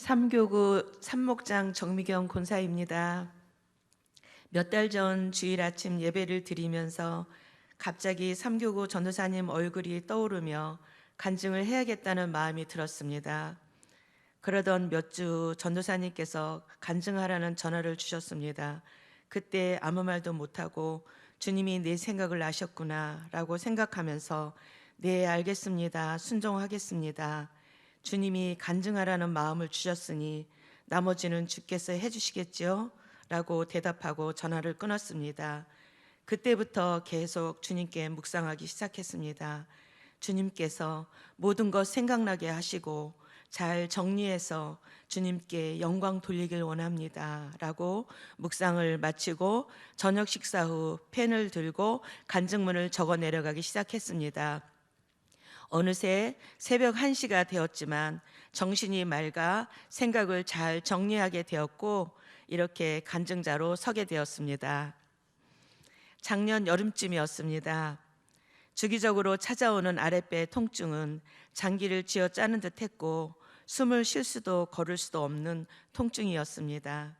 삼교구 삼목장 정미경 권사입니다. 몇 달 전 주일 아침 예배를 드리면서 갑자기 삼교구 전도사님 얼굴이 떠오르며 간증을 해야겠다는 마음이 들었습니다. 그러던 몇 주 전도사님께서 간증하라는 전화를 주셨습니다. 그때 아무 말도 못하고 주님이 내 생각을 아셨구나 라고 생각하면서 네, 알겠습니다. 순종하겠습니다. 주님이 간증하라는 마음을 주셨으니 나머지는 주께서 해주시겠지요? 라고 대답하고 전화를 끊었습니다. 그때부터 계속 주님께 묵상하기 시작했습니다. 주님께서 모든 것 생각나게 하시고 잘 정리해서 주님께 영광 돌리길 원합니다. 라고 묵상을 마치고 저녁 식사 후 펜을 들고 간증문을 적어 내려가기 시작했습니다. 어느새 새벽 1시가 되었지만 정신이 맑아 생각을 잘 정리하게 되었고 이렇게 간증자로 서게 되었습니다. 작년 여름쯤이었습니다. 주기적으로 찾아오는 아랫배 통증은 장기를 쥐어짜는 듯 했고 숨을 쉴 수도 걸을 수도 없는 통증이었습니다.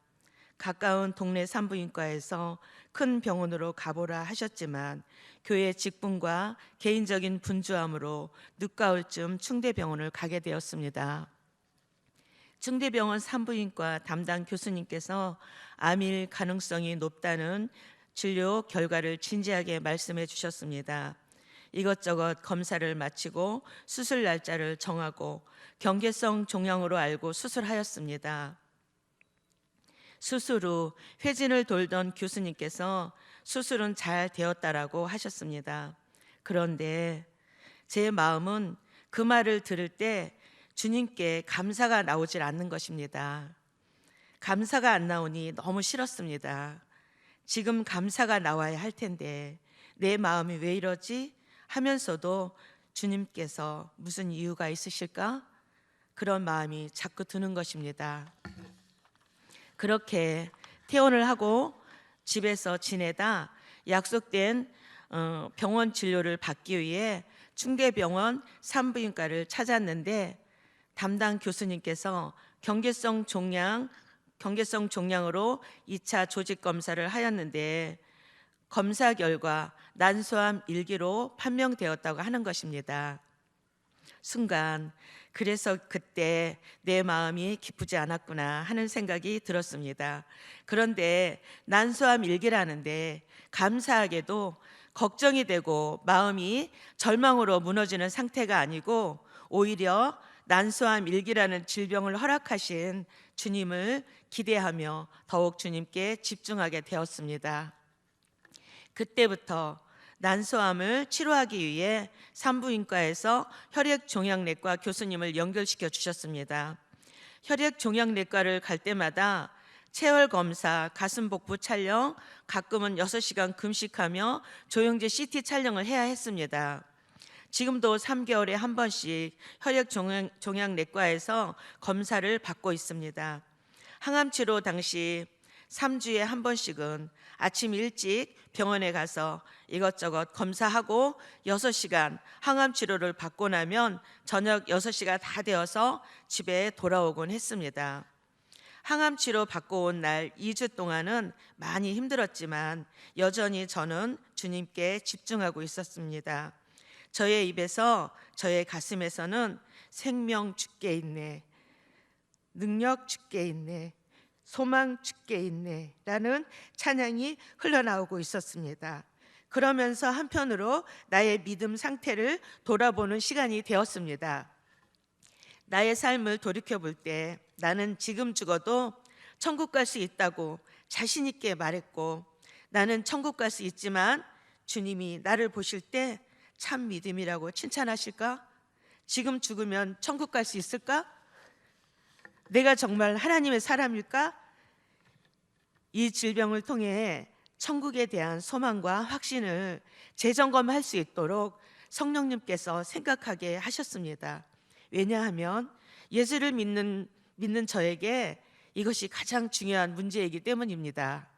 가까운 동네 산부인과에서 큰 병원으로 가보라 하셨지만 교회 직분과 개인적인 분주함으로 늦가을쯤 충대병원을 가게 되었습니다. 충대병원 산부인과 담당 교수님께서 암일 가능성이 높다는 진료 결과를 진지하게 말씀해 주셨습니다. 이것저것 검사를 마치고 수술 날짜를 정하고 경계성 종양으로 알고 수술하였습니다. 수술 후 회진을 돌던 교수님께서 수술은 잘 되었다라고 하셨습니다. 그런데 제 마음은 그 말을 들을 때 주님께 감사가 나오질 않는 것입니다. 감사가 안 나오니 너무 싫었습니다. 지금 감사가 나와야 할 텐데 내 마음이 왜 이러지? 하면서도 주님께서 무슨 이유가 있으실까? 그런 마음이 자꾸 드는 것입니다. 그렇게 퇴원을 하고 집에서 지내다 약속된 병원 진료를 받기 위해 충대병원 산부인과를 찾았는데 담당 교수님께서 경계성 종양으로 2차 조직 검사를 하였는데 검사 결과 난소암 1기로 판명되었다고 하는 것입니다. 순간 그래서 그때 내 마음이 기쁘지 않았구나 하는 생각이 들었습니다. 그런데 난소암 1기라는데 감사하게도 걱정이 되고 마음이 절망으로 무너지는 상태가 아니고 오히려 난소암 1기라는 질병을 허락하신 주님을 기대하며 더욱 주님께 집중하게 되었습니다. 그때부터 난소암을 치료하기 위해 산부인과에서 혈액종양내과 교수님을 연결시켜 주셨습니다. 혈액종양내과를 갈 때마다 체열 검사, 가슴 복부 촬영, 가끔은 6시간 금식하며 조영제 CT 촬영을 해야 했습니다. 지금도 3개월에 한 번씩 혈액종양내과에서 검사를 받고 있습니다. 항암치료 당시 3주에 한 번씩은 아침 일찍 병원에 가서 이것저것 검사하고 6시간 항암 치료를 받고 나면 저녁 6시가 다 되어서 집에 돌아오곤 했습니다. 항암 치료 받고 온 날 2주 동안은 많이 힘들었지만 여전히 저는 주님께 집중하고 있었습니다. 저의 입에서, 저의 가슴에서는 생명 주께 있네, 능력 주께 있네, 소망 주께 있네 라는 찬양이 흘러나오고 있었습니다. 그러면서 한편으로 나의 믿음 상태를 돌아보는 시간이 되었습니다. 나의 삶을 돌이켜볼 때 나는 지금 죽어도 천국 갈 수 있다고 자신 있게 말했고 나는 천국 갈 수 있지만 주님이 나를 보실 때 참 믿음이라고 칭찬하실까? 지금 죽으면 천국 갈 수 있을까? 내가 정말 하나님의 사람일까? 이 질병을 통해 천국에 대한 소망과 확신을 재점검할 수 있도록 성령님께서 생각하게 하셨습니다. 왜냐하면 예수를 믿는 저에게 이것이 가장 중요한 문제이기 때문입니다.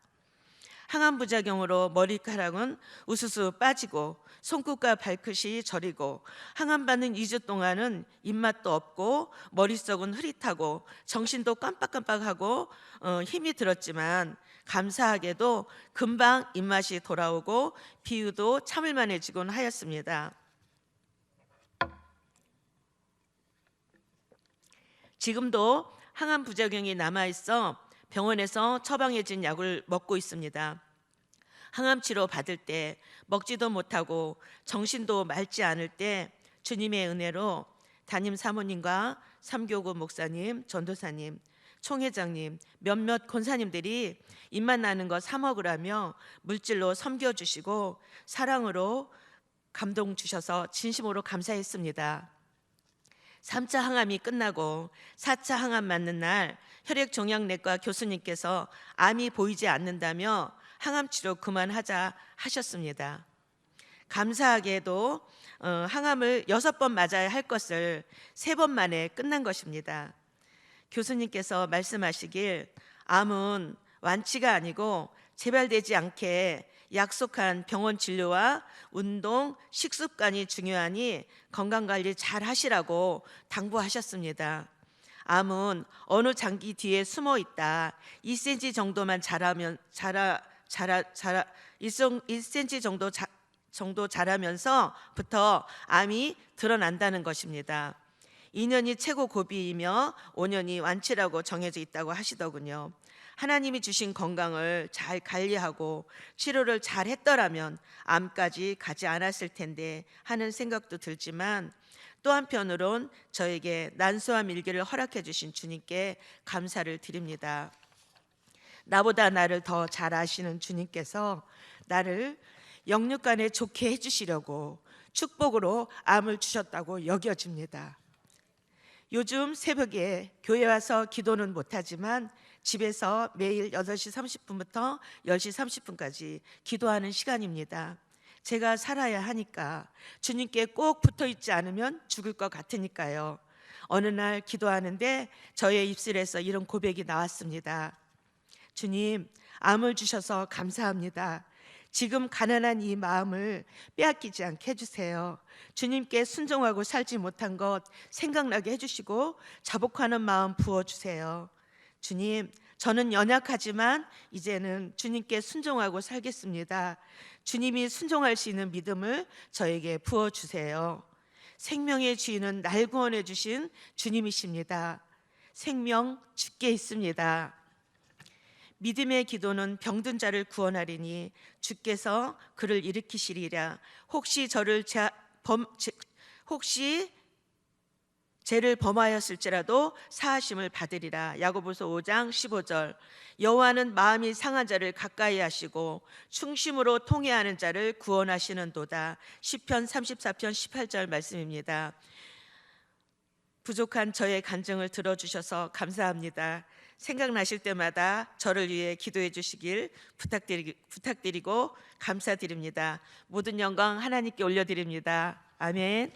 항암 부작용으로 머리카락은 우수수 빠지고 손끝과 발끝이 저리고 항암 받는 2주 동안은 입맛도 없고 머릿속은 흐릿하고 정신도 깜빡깜빡하고 힘이 들었지만 감사하게도 금방 입맛이 돌아오고 비유도 참을만해지곤 하였습니다. 지금도 항암 부작용이 남아있어 병원에서 처방해준 약을 먹고 있습니다. 항암 치료 받을 때 먹지도 못하고 정신도 맑지 않을 때 주님의 은혜로 담임 사모님과 삼교구 목사님, 전도사님, 총회장님, 몇몇 권사님들이 입맛 나는 거 사 먹으라며 물질로 섬겨주시고 사랑으로 감동 주셔서 진심으로 감사했습니다. 3차 항암이 끝나고 4차 항암 맞는 날 혈액종양내과 교수님께서 암이 보이지 않는다며 항암 치료 그만하자 하셨습니다. 감사하게도 항암을 6번 맞아야 할 것을 3번 만에 끝난 것입니다. 교수님께서 말씀하시길 암은 완치가 아니고 재발되지 않게 약속한 병원 진료와 운동, 식습관이 중요하니 건강관리 잘 하시라고 당부하셨습니다. 암은 어느 장기 뒤에 숨어 있다. 2cm 정도만 자라면 1cm 정도 자라면서부터 암이 드러난다는 것입니다. 2년이 최고 고비이며 5년이 완치라고 정해져 있다고 하시더군요. 하나님이 주신 건강을 잘 관리하고 치료를 잘 했더라면 암까지 가지 않았을 텐데 하는 생각도 들지만 또 한편으론 저에게 난소암 일기를 허락해 주신 주님께 감사를 드립니다. 나보다 나를 더 잘 아시는 주님께서 나를 영육간에 좋게 해주시려고 축복으로 암을 주셨다고 여겨집니다. 요즘 새벽에 교회 와서 기도는 못하지만 집에서 매일 8시 30분부터 10시 30분까지 기도하는 시간입니다. 제가 살아야 하니까 주님께 꼭 붙어 있지 않으면 죽을 것 같으니까요. 어느 날 기도하는데 저의 입술에서 이런 고백이 나왔습니다. 주님, 암을 주셔서 감사합니다. 지금 가난한 이 마음을 빼앗기지 않게 해주세요. 주님께 순종하고 살지 못한 것 생각나게 해주시고 자복하는 마음 부어주세요. 주님, 저는 연약하지만 이제는 주님께 순종하고 살겠습니다. 주님이 순종할 수 있는 믿음을 저에게 부어주세요. 생명의 주인은 날 구원해 주신 주님이십니다. 생명 주께 있습니다. 믿음의 기도는 병든 자를 구원하리니 주께서 그를 일으키시리라. 혹시 죄를 범하였을지라도 사하심을 받으리라. 야고보서 5장 15절. 여호와는 마음이 상한 자를 가까이 하시고 충심으로 통회하는 자를 구원하시는도다. 시편 34편 18절 말씀입니다. 부족한 저의 간증을 들어주셔서 감사합니다. 생각나실 때마다 저를 위해 기도해 주시길 부탁드리고 감사드립니다. 모든 영광 하나님께 올려드립니다. 아멘.